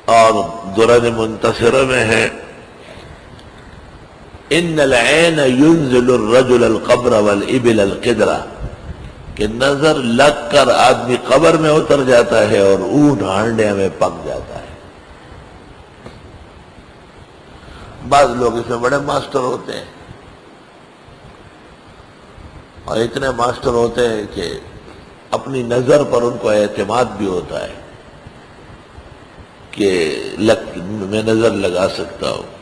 اور درر منتصرہ میں ہے ان العین ينزل الرجل القبر والابل القدرہ، کہ نظر لگ کر آدمی قبر میں اتر جاتا ہے اور اونٹ ہانڈے میں پک جاتا ہے۔ بعض لوگ اس میں بڑے ماسٹر ہوتے ہیں، اور اتنے ماسٹر ہوتے ہیں کہ اپنی نظر پر ان کو اعتماد بھی ہوتا ہے کہ میں نظر لگا سکتا ہوں۔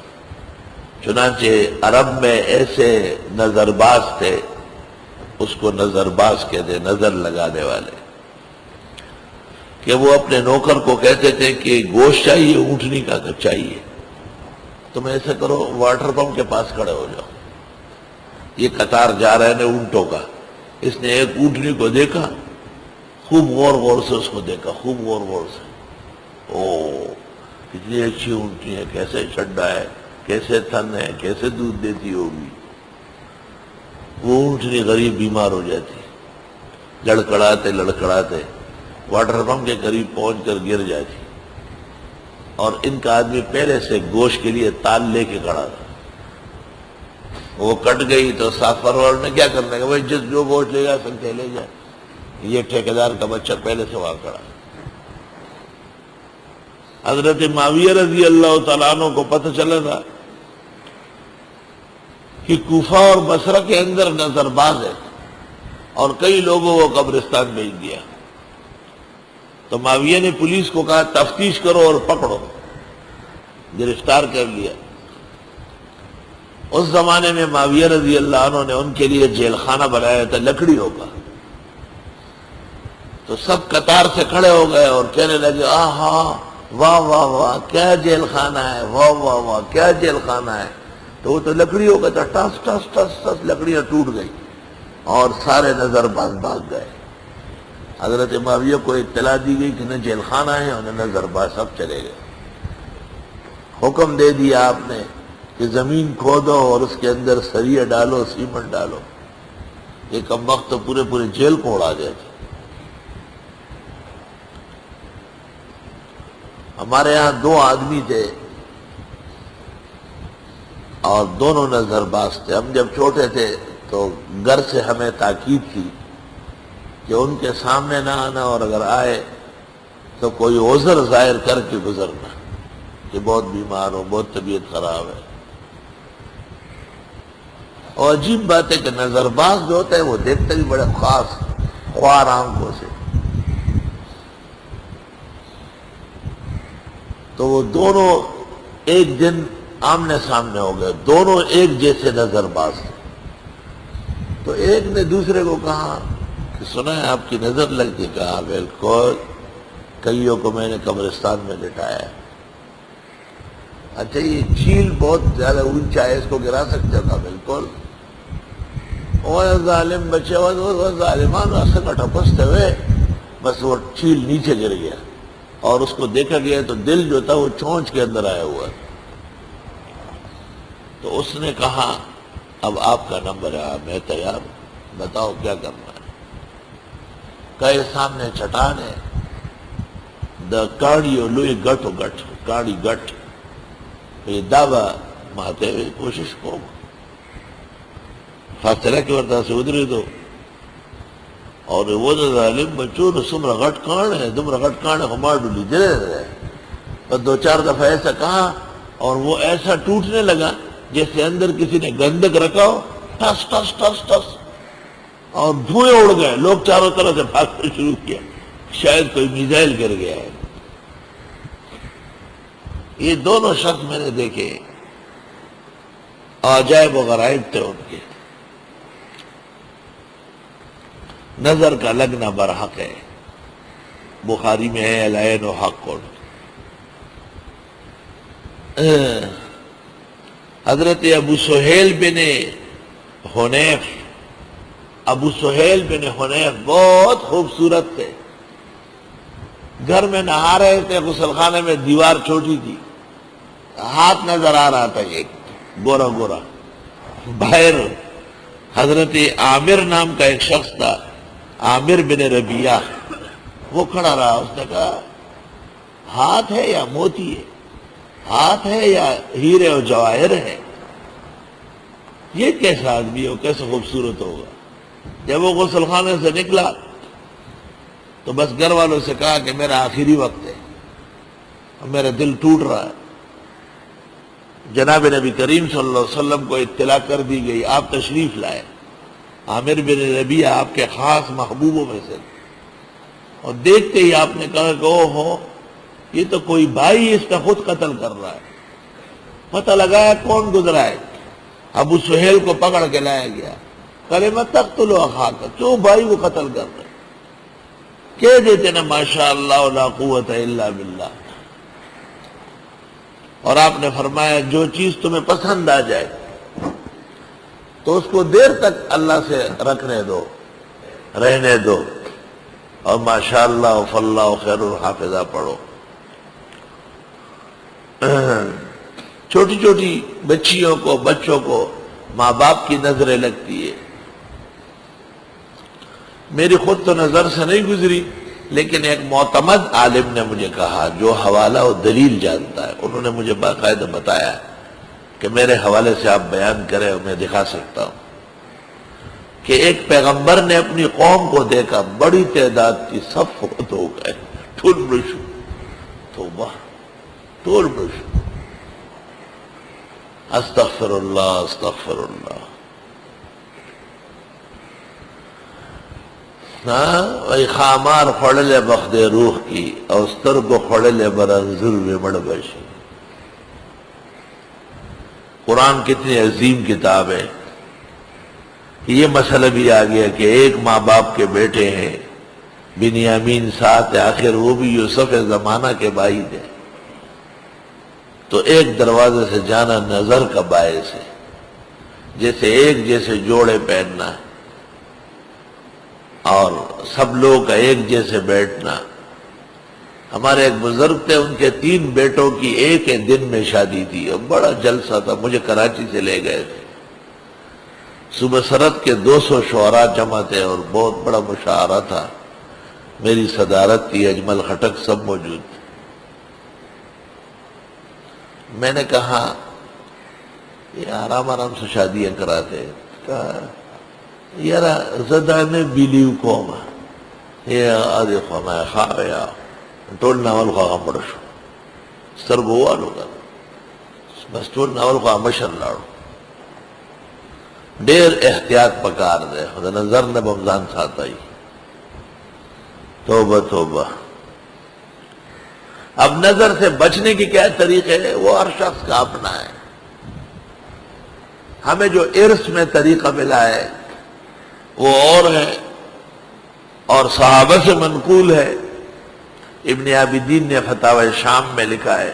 چنانچہ عرب میں ایسے نظر باز تھے، اس کو نظر باز کہتے، نظر لگانے والے، کہ وہ اپنے نوکر کو کہتے تھے کہ گوشت چاہیے، اونٹنی کا چاہیے، تم ایسے کرو واٹر پمپ کے پاس کھڑے ہو جاؤ، یہ قطار جا رہے ہیں اونٹوں کا۔ اس نے ایک اونٹنی کو دیکھا، خوب غور سے اس کو دیکھا، خوب غور سے، او کتنی اچھی اونٹنی ہے، کیسے چڈا ہے، کیسے تھن ہے، کیسے دودھ دیتی ہوگی۔ وہ اونٹنی غریب بیمار ہو جاتی، لڑکڑاتے واٹر پمپ کے قریب پہنچ کر گر جاتی، اور ان کا آدمی پہلے سے گوشت کے لیے تال لے کے کھڑا تھا۔ وہ کٹ گئی تو سافر والوں نے کیا کرنے کا، بھائی جو گوشت لے جا سکتے لے جائے، یہ ٹھیکیدار کا بچہ پہلے سے وہاں کھڑا۔ حضرت معاویہ رضی اللہ تعالیٰ عنہ کو پتہ چلا تھا کہ کوفہ اور بصرہ کے اندر نظر باز ہے، اور کئی لوگوں کو قبرستان بھیج دیا۔ تو معاویہ نے پولیس کو کہا تفتیش کرو اور پکڑو، گرفتار کر لیا۔ اس زمانے میں معاویہ رضی اللہ عنہ نے ان کے لیے جیل خانہ بنایا تھا لکڑیوں کا، تو سب قطار سے کھڑے ہو گئے اور کہنے لگے آہا واہ واہ واہ کیا جیل خانہ ہے، واہ واہ واہ کیا جیل خانہ ہے۔ تو وہ تو لکڑیوں کا تھا، ٹس ٹس ٹس ٹس لکڑیاں ٹوٹ گئی اور سارے نظر باز بھاگ گئے۔ حضرت معاویہ کو اطلاع دی گئی کہ نہ جیل خانہ ہے اور نہ نظر باز، سب چلے گئے۔ حکم دے دیا آپ نے کہ زمین کھودو اور اس کے اندر سریے ڈالو، سیمنٹ ڈالو۔ ایک کم وقت تو پورے جیل کو اڑا دیا تھا۔ ہمارے یہاں دو آدمی تھے اور دونوں نظر باز تھے۔ ہم جب چھوٹے تھے تو گھر سے ہمیں تاکید تھی کہ ان کے سامنے نہ آنا، اور اگر آئے تو کوئی عذر ظاہر کر کے گزرنا، کہ بہت بیمار ہو، بہت طبیعت خراب ہے۔ اور عجیب بات ہے کہ نظر باز جو ہوتا ہے وہ دیکھتا بھی بڑے خاص خوار آنکھوں سے۔ تو وہ دونوں ایک دن آمنے سامنے ہو گئے، دونوں ایک جیسے نظر باز تھے۔ تو ایک نے دوسرے کو کہا کہ سنا ہے آپ کی نظر لگتی؟ کہا بالکل، کئیوں کو میں نے قبرستان میں لٹایا ہے۔ اچھا یہ چیل بہت زیادہ اونچا ہے، اس کو گرا سکتے ہو؟ کہا بالکل۔ وہ ظالم بچے وہ ظالمان اصل اٹھپستے ہوئے، بس وہ چیل نیچے گر گیا، اور اس کو دیکھا گیا تو دل جو تھا وہ چونچ کے اندر آیا ہوا۔ تو اس نے کہا اب آپ کا نمبر ہے، میں تیار ہوں، بتاؤ کیا کرنا ہے۔ کہے سامنے چٹان ہے، دا کاڑیو لوئی گٹو گٹ، کاڑی گٹ، یہ دعویٰ ماتے ہوئے کوشش کو فاصلہ کی ورطہ سے ادھر دو، اور وہ ظالم بچوں نے سمرا غٹ کان ہے، دمرا غٹ کان ہے، ہمار ڈولی دے رہے۔ اور دو چار دفعہ ایسا کہا اور وہ ایسا ٹوٹنے لگا جیسے اندر کسی نے گندک رکھا ہو، ٹس ٹس ٹس ٹس، اور دھوئیں اڑ گئے۔ لوگ چاروں طرف سے بھاگنا شروع کیا، شاید کوئی میزائل گر گیا ہے۔ یہ دونوں شخص میں نے دیکھے، عجائب و غرائب تھے ان کے۔ نظر کا لگنا برحق ہے، بخاری میں ہے العین حق۔ حضرت ابو سہیل بن حنیف، ابو سہیل بن حنیف بہت خوبصورت تھے۔ گھر میں نہا رہے تھے، غسل خانے میں دیوار چھوٹی تھی، ہاتھ نظر آ رہا تھا ایک گورا گورا باہر۔ حضرت عامر نام کا ایک شخص تھا، عامر بن ربیعہ، وہ کھڑا رہا۔ اس نے کہا ہاتھ ہے یا موتی ہے، ہاتھ ہے یا ہیرے اور جواہر ہے؟ یہ کیسا آدمی ہو، کیسا خوبصورت ہوگا؟ جب وہ غسل خانے سے نکلا تو بس گھر والوں سے کہا کہ میرا آخری وقت ہے اور میرا دل ٹوٹ رہا ہے۔ جناب نبی کریم صلی اللہ علیہ وسلم کو اطلاع کر دی گئی، آپ تشریف لائے۔ عامر بن ربیعہ آپ کے خاص محبوبوں میں سے، اور دیکھتے ہی آپ نے کہا کہ او ہو، یہ تو کوئی بھائی اس کا خود قتل کر رہا ہے۔ پتہ لگایا کون گزرا ہے، ابو سہیل کو پکڑ کے لایا گیا۔ کلمہ تقتل اخاک، کیوں بھائی کو قتل کر رہے؟ کہہ دیتے نا ماشاء اللہ لا قوت الا باللہ۔ اور آپ نے فرمایا جو چیز تمہیں پسند آ جائے تو اس کو دیر تک اللہ سے رکھنے دو، رہنے دو، اور ماشاء اللہ فاللہ خیر الحافظہ پڑھو۔ چھوٹی چھوٹی بچیوں کو، بچوں کو ماں باپ کی نظریں لگتی ہے۔ میری خود تو نظر سے نہیں گزری، لیکن ایک معتمد عالم نے مجھے کہا جو حوالہ و دلیل جانتا ہے، انہوں نے مجھے باقاعدہ بتایا کہ میرے حوالے سے آپ بیان کریں اور میں دکھا سکتا ہوں کہ ایک پیغمبر نے اپنی قوم کو دیکھا، بڑی تعداد کی، سب فوت ہو گئے، ٹھل بش، توبہ، ٹول بش، استغفر اللہ استغفر اللہ۔ وہی خامار خوڑلے بخد روح کی، اوستر کو خوڑلے برنظر ومڑ بشی۔ قرآن کتنی عظیم کتاب ہے۔ یہ مسئلہ بھی آ گیا کہ ایک ماں باپ کے بیٹے ہیں، بنیامین ساتھ، آخر وہ بھی یوسف زمانہ کے بھائی تھے، تو ایک دروازے سے جانا نظر کا باعث ہے، جیسے ایک جیسے جوڑے پہننا اور سب لوگ کا ایک جیسے بیٹھنا۔ ہمارے ایک بزرگ تھے، ان کے 3 بیٹوں کی ایک دن میں شادی تھی، اور بڑا جلسہ تھا، مجھے کراچی سے لے گئے تھے۔ صبح سرد کے 200 شعراء جمع تھے اور بہت بڑا مشاعرہ تھا، میری صدارت تھی، اجمل خٹک سب موجود تھے۔ میں نے کہا یہ آرام آرام سے شادیاں کراتے، کہا یار زدہ میں بیلیو کوما یہ آدھے خواہ خواہ یا ٹول ناول خواہ پڑشو سترگو والو گا بس ٹول ناول خواہ مشر لاڑو، دیر احتیاط پکار دے، خدا نظر نے بمزان ساتھ آئی۔ توبہ توبہ۔ اب نظر سے بچنے کی کیا طریقے ہے، وہ ہر شخص کا اپنا ہے۔ ہمیں جو ارث میں طریقہ ملا ہے وہ اور ہے، اور صحابہ سے منقول ہے۔ ابن عابدین نے فتاوی شام میں لکھا ہے